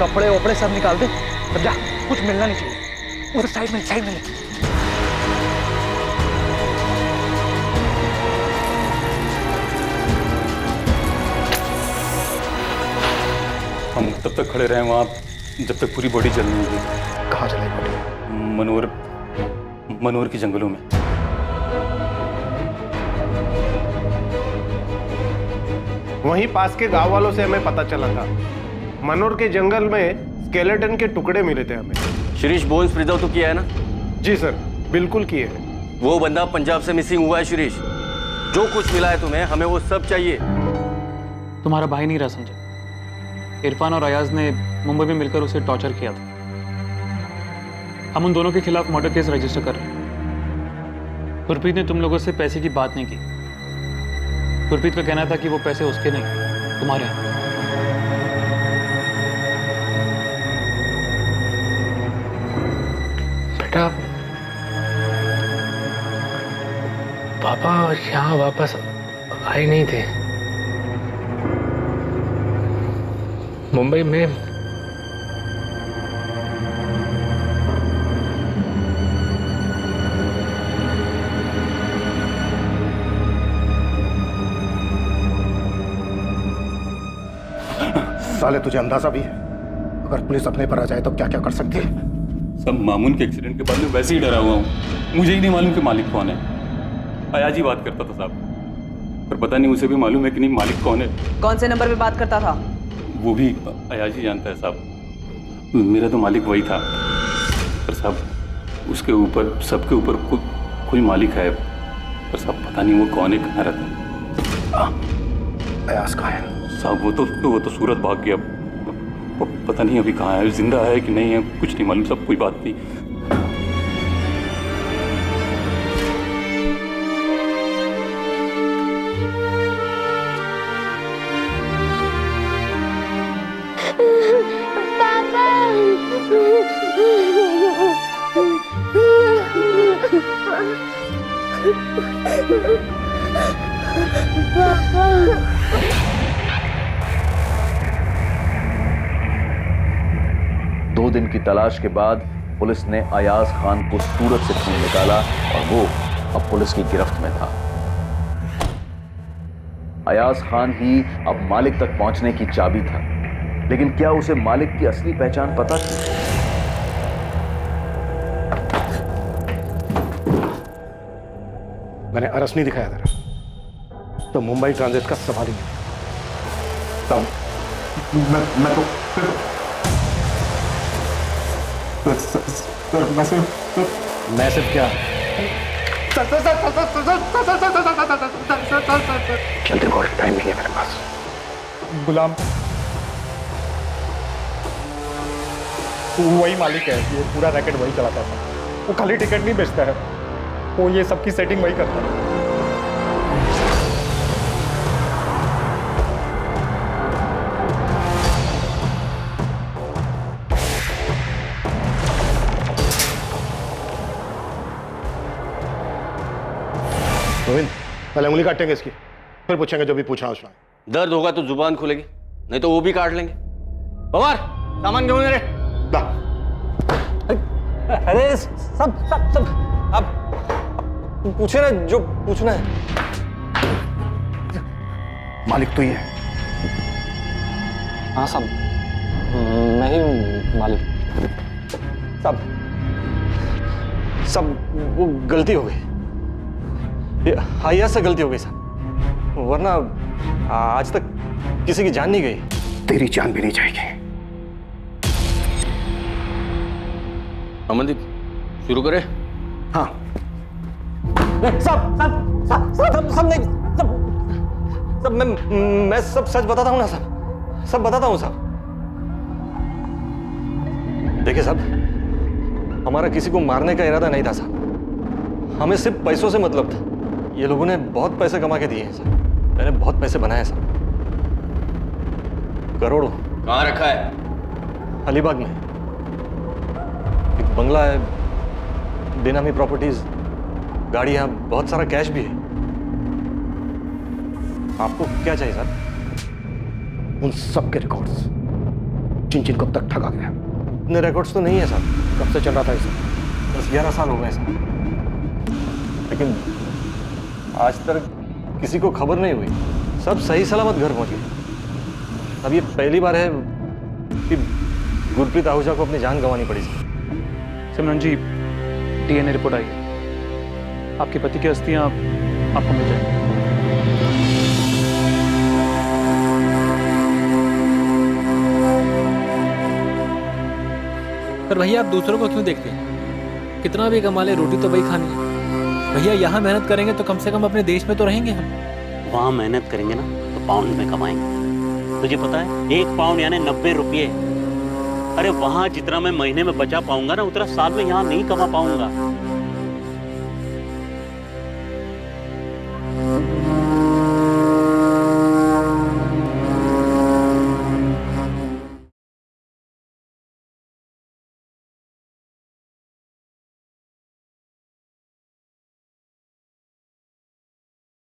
Speaker 13: कपड़े वपड़े सब निकाल दे, अब जा, कुछ मिलना नहीं चाहिए। उधर साइड में
Speaker 7: हम तब तक खड़े रहे वहां जब तक पूरी बॉडी जल नहीं होगी।
Speaker 3: कहाँ चले बॉडी?
Speaker 7: मनोर के जंगलों में।
Speaker 20: वहीं पास के गांव वालों से हमें पता चला था, मनोर के जंगल में स्केलेटन के टुकड़े मिले थे हमें।
Speaker 11: शिरीष बोन्स प्रिजर्व तो किया है ना?
Speaker 20: जी सर, बिल्कुल किए हैं।
Speaker 11: वो बंदा पंजाब से मिसिंग हुआ है शिरीष। जो कुछ मिला है तुम्हें, हमें वो सब चाहिए।
Speaker 2: तुम्हारा भाई नहीं रहा संजय। इरफान और अयाज ने मुंबई में मिलकर उसे टॉर्चर किया था। हम उन दोनों के खिलाफ मर्डर केस रजिस्टर कर रहे हैं। गुरप्रीत ने तुम लोगों से पैसे की बात नहीं की। गुरप्रीत का कहना था कि वो पैसे उसके नहीं, तुम्हारे हैं।
Speaker 21: बेटा, पापा यहाँ वापस आए नहीं थे। मुंबई में
Speaker 3: साले तुझे अंदाजा भी है अगर पुलिस अपने पर आ जाए तो क्या क्या कर सकती है?
Speaker 7: सब मामून के एक्सीडेंट के बाद में वैसे ही डरा हुआ हूँ। मुझे ही नहीं मालूम कि मालिक कौन है। अयाज ही बात करता था साहब, पर पता नहीं उसे भी मालूम है कि नहीं मालिक कौन है।
Speaker 14: कौन से नंबर पे बात करता था?
Speaker 7: वो भी अयाज ही जानता है साहब। मेरा तो मालिक वही था, पर साहब उसके ऊपर सबके ऊपर कोई मालिक है, पर साहब पता नहीं वो कौन है, कहाँ रहता है।
Speaker 3: अयाज कहाँ है?
Speaker 7: साहब वो तो सूरत भाग गया। पता नहीं अभी कहाँ है, जिंदा है कि नहीं है, कुछ नहीं मालूम। सब कोई बात नहीं।
Speaker 1: दो दिन की तलाश के बाद पुलिस ने अयाज खान को सूरत से ढूंढ निकाला और वो अब पुलिस की गिरफ्त में था। अयाज खान ही अब मालिक तक पहुंचने की चाबी था, लेकिन क्या उसे मालिक की असली पहचान पता थी?
Speaker 3: मैंने अरस नहीं दिखाया था तो मुंबई ट्रांजिट का सवाल ही नहीं। तब मैं तो
Speaker 2: मैसेज क्या?
Speaker 3: जल्दी बोल, टाइम नहीं है मेरे पास।
Speaker 8: गुलाम वही मालिक है, ये पूरा रैकेट वही चलाता था। वो खाली टिकट नहीं बेचता है, वो ये सबकी सेटिंग वही करता है।
Speaker 3: गोविंद, पहले उंगली काटेंगे इसकी, फिर पूछेंगे जो भी पूछना उसमें।
Speaker 11: दर्द होगा तो जुबान खुलेगी, नहीं तो वो भी काट लेंगे। पवार, सामान क्यों मेरे?
Speaker 17: अरे सब आप पूछे ना जो पूछना है।
Speaker 3: मालिक तो ही है।
Speaker 17: हाँ साहब, मैं ही हूँ मालिक। सब वो गलती हो गई, हाइया से गलती हो गई साहब, वरना आज तक किसी की जान नहीं गई।
Speaker 3: तेरी जान भी नहीं जाएगी।
Speaker 11: अमनदीप, शुरू करें?
Speaker 3: हाँ।
Speaker 17: सब मैं सब सच बताता हूँ ना साहब, सब बताता हूँ साहब। देखिए साहब, हमारा किसी को मारने का इरादा नहीं था साहब, हमें सिर्फ पैसों से मतलब था। ये लोगों ने बहुत पैसे कमा के दिए हैं साहब, मैंने बहुत पैसे बनाए साहब, करोड़ों।
Speaker 11: कहाँ रखा है?
Speaker 17: अलीबाग में एक बंगला है, बेनामी प्रॉपर्टीज, गाड़ियां, बहुत सारा कैश भी है। आपको क्या चाहिए सर?
Speaker 3: उन सब के रिकॉर्ड्स जिन को अब तक ठगा गया।
Speaker 17: इतने रिकॉर्ड्स तो नहीं है सर।
Speaker 3: कब से चल रहा था इसे?
Speaker 17: 10-11 साल हो गए सर, लेकिन आज तक किसी को खबर नहीं हुई। सब सही सलामत घर पहुंच गए। अब ये पहली बार है कि गुरप्रीत आहूजा को अपनी जान गंवानी पड़ी सर।
Speaker 2: सिमरन जी, डीएनए रिपोर्ट आई है, आपके पति की अस्थियां आपको मिल जाएंगी।
Speaker 22: पर भैया आप दूसरों को क्यों देखते हैं? कितना भी कमा ले, रोटी तो वही खानी है। भैया यहाँ मेहनत करेंगे तो कम से कम अपने देश में तो रहेंगे हम।
Speaker 23: वहाँ मेहनत करेंगे ना तो पाउंड में कमाएंगे। तुझे पता है 1 पाउंड यानी 90 रुपये।
Speaker 16: अरे वहां जितना मैं महीने में बचा पाऊंगा ना उतना साल में यहाँ नहीं कमा पाऊंगा।